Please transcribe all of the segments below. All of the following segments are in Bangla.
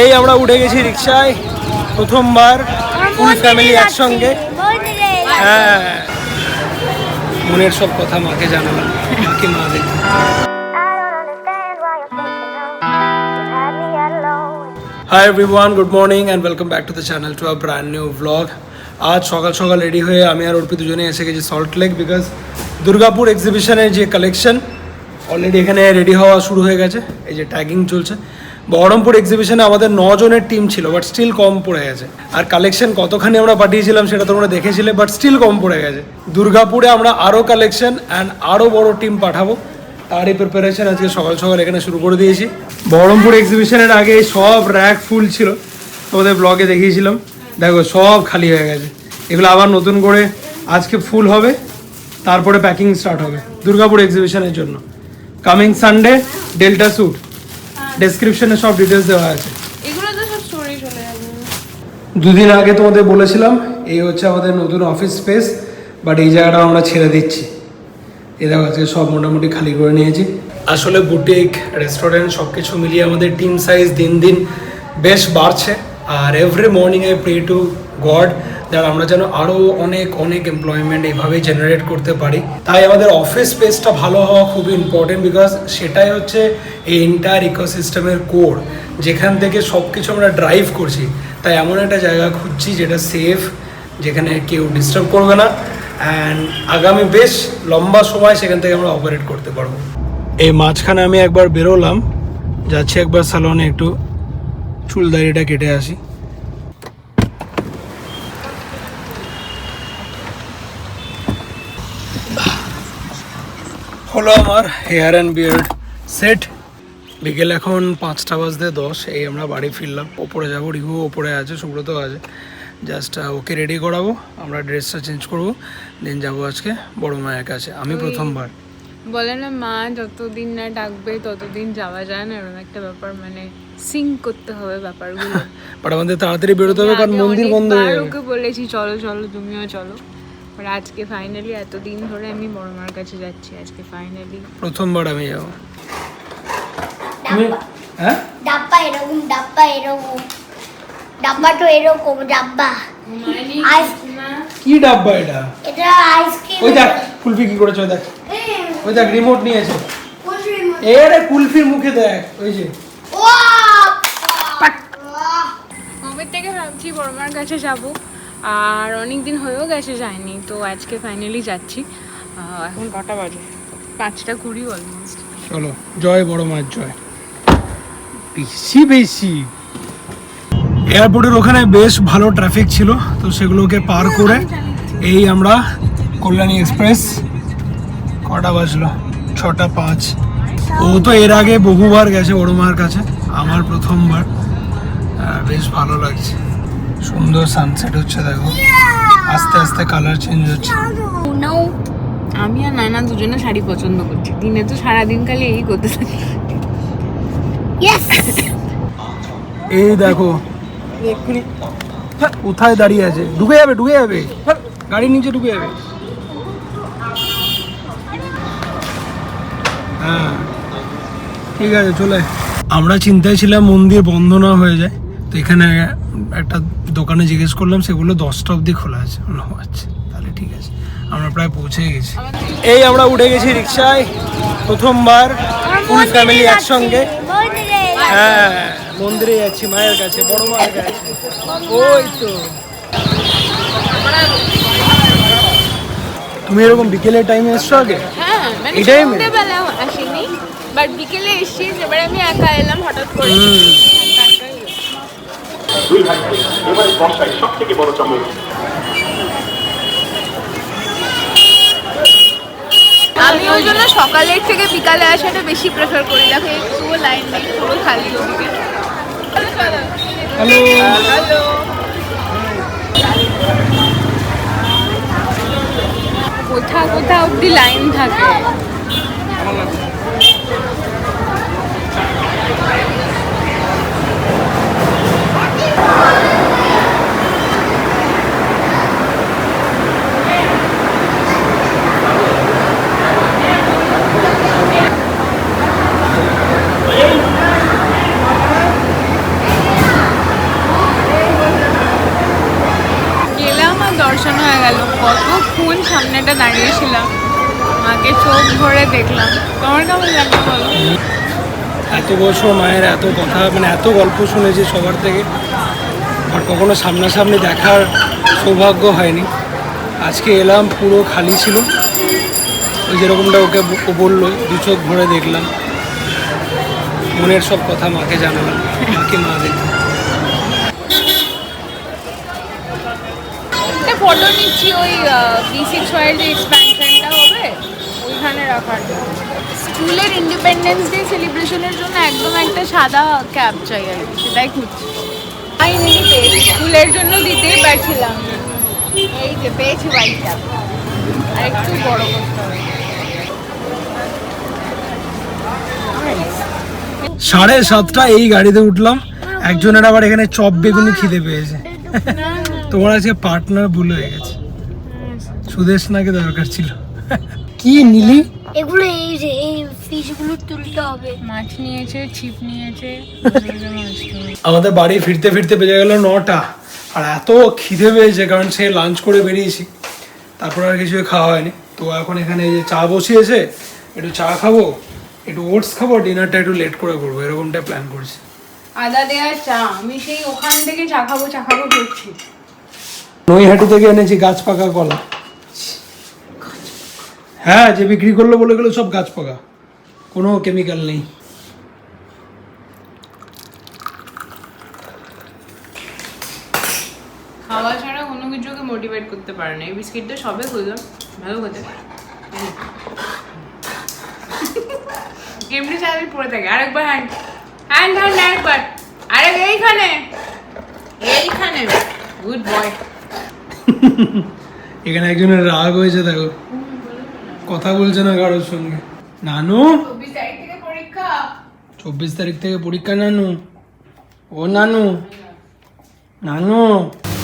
এই আমরা উঠে গেছি রিক্সায় প্রথমবার ফুল ফ্যামিলি একসঙ্গে। হ্যাঁ, মনের সব কথা মাকে জানালাম, মাকে মা দেখে। Hi everyone, good morning and welcome back to the channel to a brand new blog. আজ সকাল সকাল রেডি হয়ে আমি আর অর্পি দুজনে এসে গেছি সল্ট লেক, বিকজ দুর্গাপুর এক্সিবিশনের যে কালেকশন অলরেডি এখানে রেডি হওয়া শুরু হয়ে গেছে। এই যে ট্যাগিং চলছে। বহরমপুর এক্সিবিশনে আমাদের 9 জনের টিম ছিল, বাট স্টিল কম পড়ে গেছে। আর কালেকশন কতখানি আমরা পাঠিয়েছিলাম সেটা তোমরা দেখেছিলে, বাট স্টিল কম পড়ে গেছে। দুর্গাপুরে আমরা আরও কালেকশন অ্যান্ড আরও বড় টিম পাঠাবো, তারই প্রিপারেশন আজকে সকাল সকাল এখানে শুরু করে দিয়েছি। বহরমপুর এক্সিবিশনের আগে সব র্যাক ফুল ছিল, তোমাদের ব্লগে দেখিয়েছিলাম। দেখো সব খালি হয়ে গেছে। এগুলো আবার নতুন করে আজকে ফুল হবে, তারপরে প্যাকিং স্টার্ট হবে দুর্গাপুর এক্সিবিশনের জন্য। কামিং সানডে ডেল্টা স্যুট, ডেসক্রিপশনে সব ডিটেলস দেওয়া আছে। এগুলো তো সব স্টোরি চলে যাবে। দুদিন আগে তোমাদের বলেছিলাম এই হচ্ছে আমাদের নতুন অফিস স্পেস, বাট এই জায়গাটা আমরা ছেড়ে দিচ্ছি। এই দেখো আজকে সব মোটামুটি খালি করে নিয়েছি। আসলে বুটিক, রেস্টুরেন্ট সব কিছু মিলিয়ে আমাদের টিম সাইজ দিন দিন বেশ বাড়ছে। আর every morning I pray to God that আমরা যেন আরও অনেক অনেক এমপ্লয়মেন্ট এইভাবেই জেনারেট করতে পারি। তাই আমাদের অফিস স্পেসটা ভালো হওয়া খুবই ইম্পর্টেন্ট, বিকজ সেটাই হচ্ছে এই এন্টায়ার ইকোসিস্টেমের কোর, যেখান থেকে সব কিছু আমরা ড্রাইভ করছি। তাই এমন একটা জায়গা খুঁজছি যেটা সেফ, যেখানে কেউ ডিস্টার্ব করবে না, অ্যান্ড আগামী বেশ লম্বা সময় সেখান থেকে আমরা অপারেট করতে পারবো। এই মাঝখানে আমি একবার বেরোলাম, যাচ্ছি একবার স্যালনে একটু চুল দাড়িটা কেটে আসি। হলো আমার হেয়ার অ্যান্ড বিয়ার্ড সেট। বিকেল এখন 5:10 এই আমরা বাড়ি ফিরলাম। ওপরে যাবো, রিভু ওপরে আছে, সুব্রত আছে। জাস্ট ওকে রেডি করাবো, আমরা ড্রেসটা চেঞ্জ করবো, দেন যাবো আজকে বড় মায়ের কাছে। আমি প্রথমবার বলে না, মা যতদিন না ডাকবে ততদিন যাওয়া যায় না, এরকম একটা ব্যাপার। মানে সিঙ্ক করতে হবে ব্যাপারগুলো। বাট আমাদের তাড়াতাড়ি বেরোতে হবে, কারণ মন্দির বন্ধ হয়ে যাবে। ওকে বলেছি চলো চলো, তুমিও চলো। বাট আজকে ফাইনালি, এতদিন ধরে আমি বড় মার কাছে যাচ্ছি, আজকে ফাইনালি প্রথমবার আমি যাবো। তুমি হ্যাঁ, ডাব্বা এরকম, ডাব্বা এরকম, ডাব্বা তো এরকম ডাব্বা। কি ডাব্বা এটা? এটা আইসক্রিম। ওই দেখ কুলফি কি করেছে, ওই দেখ, ওই দেখ রিমোট নিয়েছে। এরে কুলফির মুখে দেখ, ওই যে। কবে থেকে ভাবছি বড় মার কাছে যাবো, আর অনেক দিন হয়েও গেছে যায়নি, তো আজকে ফাইনালি যাচ্ছি। এখন কটা বাজে? 5:20 অলমোস্ট। চলো, জয় বড় মার জয়। বেশি বেশি এয়ারপোর্টের ওখানে বেশ ভালো ট্রাফিক ছিল, তো সেগুলোকে পার করে এই আমরা কল্যাণী এক্সপ্রেস। কটা বাজলো? 6:05। ও তো এর আগে বহুবার গেছে বড় মার কাছে, আমার প্রথমবার। বেশ ভালো লাগছে, সুন্দর সানসেট হচ্ছে, দেখো আস্তে আস্তে কালার চেঞ্জ হচ্ছে। আমি আর নানা দুজনে শাড়ি পছন্দ করছি, দিনে তো সারাদিন খালি এই করতে থাকি। এই দেখো কোথায় দাঁড়িয়ে আছে, ডুবে যাবে ডুবে যাবে, গাড়ির নিচে ডুবে যাবে। হ্যাঁ ঠিক আছে, চলে। আমরা চিন্তায় ছিলাম মন্দির বন্ধ না হয়ে যায়, তো এখানে একটা দোকানে জিজ্ঞেস করলাম, সেগুলো 10টা অবধি খোলা আছে। আচ্ছা তাহলে ঠিক আছে, আমরা প্রায় পৌঁছে গেছি। এই আমরা উঠে গেছি রিক্সায় প্রথমবার ফুল ফ্যামিলি একসঙ্গে। হ্যাঁ, মন্দিরে যাচ্ছি, মায়ের কাছে, বড় মায়ের কাছে। ওই তো তুমি এরকম বিকেলের টাইমে এসছো আগে? হ্যাঁ, মানে এই টাইমে সন্ধ্যেবেলা আসিনি, বাট বিকেলে এসেছি। এবারে আমি একা এলাম হঠাৎ করে। সবথেকে বড় চমক, আমি ওই জন্য সকালের থেকে বিকালে আসাটা বেশি প্রেফার করি। দেখো একটুও লাইন নেই, পুরো খালি ওদিকে। হ্যালো হ্যালো, কোথাও কোথাও অব্দি লাইন থাকে। চোখ ভরে দেখলাম। তোমার কেমন লাগলো বলো? এত বছর মায়ের এত কথা মানে এত গল্প শুনেছি সবার থেকে, আর কখনো সামনাসামনি দেখার সৌভাগ্য হয়নি। আজকে এলাম, পুরো খালি ছিল, ওই যেরকমটা ওকে বললো, দু চোখ ভরে দেখলাম, মনের সব কথা মাকে জানালাম, মাকে মা দেখলাম। ফটো নিচ্ছি ওই B6Y যে এক্সপ্যানশনটা হবে ওইখানে রাখার জন্য। স্কুলের ইন্ডিপেন্ডেন্স ডে সেলিব্রেশনের জন্য একদম একটা সাদা ক্যাপ চাই আর কি, সেটাই খুঁজছি। আমি পেয়েছি, স্কুলের জন্য দিতেই পারছিলাম না। এই যে পেয়েছি হোয়াইট ক্যাপ, আর একটু বড় করতে হবে। 7:30 এই গাড়িতে উঠলাম, একজনের আবার এখানে চপ বেগুনি খিদে পেয়েছে। তোমার আজকে পার্টনার ভুল হয়ে গেছে, সুদেশনাকে দরকার ছিল। কি নিলি? এগুলো এই যে এই ফিশগুলো তুলতে হবে। মাছ নিয়েছে, ছিপ নিয়েছে। আমাদের বাড়ি ফিরতে ফিরতে বেজে গেল 9টা, আর এত খিদে পেয়েছে কারণ সে লাঞ্চ করে বেরিয়েছি, তারপর আর কিছু খাওয়া হয়নি। তো এখন এখানে এই যে চা বসিয়েছে, একটু চা খাবো, একটু ওটস খাবো, ডিনারটা একটু লেট করে করবো, এরকমটা প্ল্যান করছি। আদা দেওয়া চা, আমি সেই ওখান থেকে চা খাবো করছি। নৈহাটি থেকে এনেছি গাছ পাকা কলা। হ্যাঁ, যে বিক্রি করলো বলে গেলো সব গাছ পাকা, কোনো কেমিক্যাল নেই। খাওয়া ছাড়া কোনো কিছুকে মোটিভেট করতে পারে না। এই বিস্কিটটা সবে খুললাম, ভালো খেতে। এমনি সারাদিন পড়ে থাকে। আরেকবার হ্যান্ড হ্যান্ড হ্যান্ড আরেকবার, আরেক এইখানে গুড বয়। এখানে একজনের রাগ হয়েছে, দেখো কথা বলছে না কারোর সঙ্গে। নানু 24 তারিখ থেকে পরীক্ষা। 24 তারিখ থেকে পরীক্ষা নানু, ও নানু, নানু।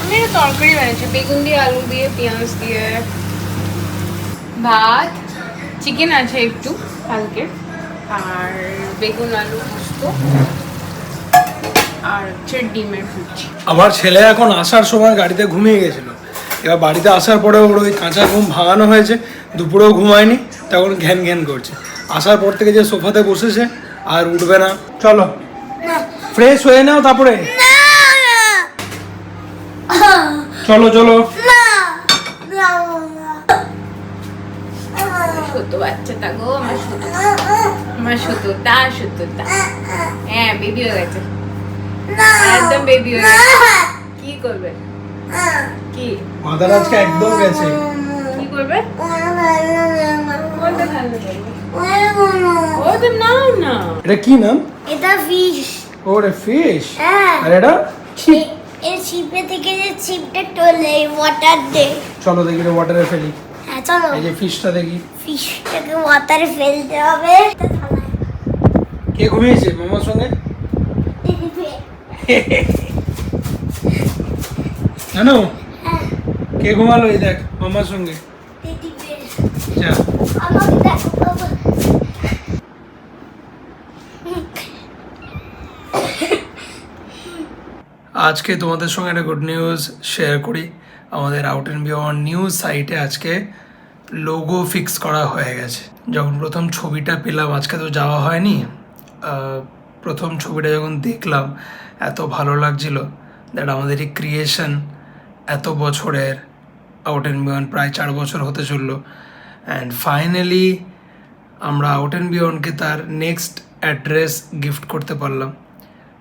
আমি একটা তরকারি বানিয়েছি, বেগুন দিয়ে, আলু দিয়ে, পেঁয়াজ দিয়ে, ভাত, চিকেন আছে একটু কালকে, আর বেগুন আলু পোস্ত, আর হচ্ছে ডিমের ভুজি। আমার ছেলে এখন আসার সময় গাড়িতে ঘুমিয়ে গেছিল, এবার বাড়িতে আসার পরে ওর ওই কাঁচা ঘুম ভাঙানো হয়েছে, দুপুরেও ঘুমায়নি, তখন ঘ্যান ঘ্যান করছে। আসার পর থেকে যে সোফাতে বসেছে আর উঠবে না। চলো ফ্রেশ হয়ে নাও, তারপরে চলো চলো। ছোট বাচ্চাটা গো, আমার ছোটটা, হ্যাঁ বেবি হয়ে গেছে, একদম বেবি হয়ে গেছে। কি করবে? কি মাদার আজকে একদম গেছে। কি করবে? কোনটা ঠান্ডা করবে? ও তো না না, এটা কি নাম? এটা ফিশ। ওরে ফিশ। হ্যাঁ। আর এটা এই ছিপে থেকে যে ছিপটা তোলে ওয়াটার দে। চলো দেখি ওয়াটারে ফেলি। হ্যাঁ চলো। এই যে ফিশটা দেখি। ফিশটাকে ওয়াটারে ফেলতে হবে। কে ঘুমিয়েছে মামার সঙ্গে? জানো কে ঘুমালো? এই দেখ মামার সঙ্গে। যা। আজকে তোমাদের সঙ্গে একটা গুড নিউজ শেয়ার করি। আমাদের আউট অ্যান্ড বিয়ন্ড নিউজ সাইটে আজকে লোগো ফিক্স করা হয়ে গেছে। যখন প্রথম ছবিটা পেলাম, আজকে তো যাওয়া হয়নি, প্রথম ছবিটা যখন দেখলাম এত ভালো লাগছিল দ্যাট আমাদের এই ক্রিয়েশন এত বছরের, আউট অ্যান্ড বিয়ন্ড প্রায় 4 বছর হতে চললো, অ্যান্ড ফাইনালি আমরা আউট অ্যান্ড বিয়ন্ডকে তার নেক্সট অ্যাড্রেস গিফট করতে পারলাম।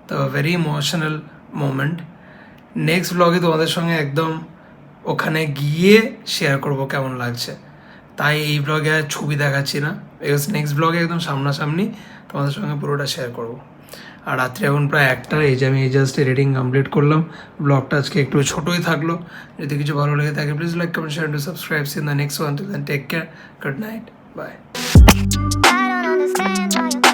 তো ভেরি ইমোশনাল মোমেন্ট। নেক্সট ব্লগে তোমাদের সঙ্গে একদম ওখানে গিয়ে শেয়ার করব কেমন লাগছে, তাই এই ব্লগে আর ছবি দেখাচ্ছি না, বিকজ নেক্সট ব্লগে একদম সামনাসামনি তোমাদের সঙ্গে পুরোটা শেয়ার করব। আর রাত্রে এখন প্রায় 1টা, এই যে আমি এই জাস্ট এডিটিং কমপ্লিট করলাম। ব্লগটা আজকে একটু ছোটোই থাকলো, যদি কিছু ভালো লেগে থাকে please like, comment, share, to subscribe. In the next one, till then take care, good night, bye. I don't understand why you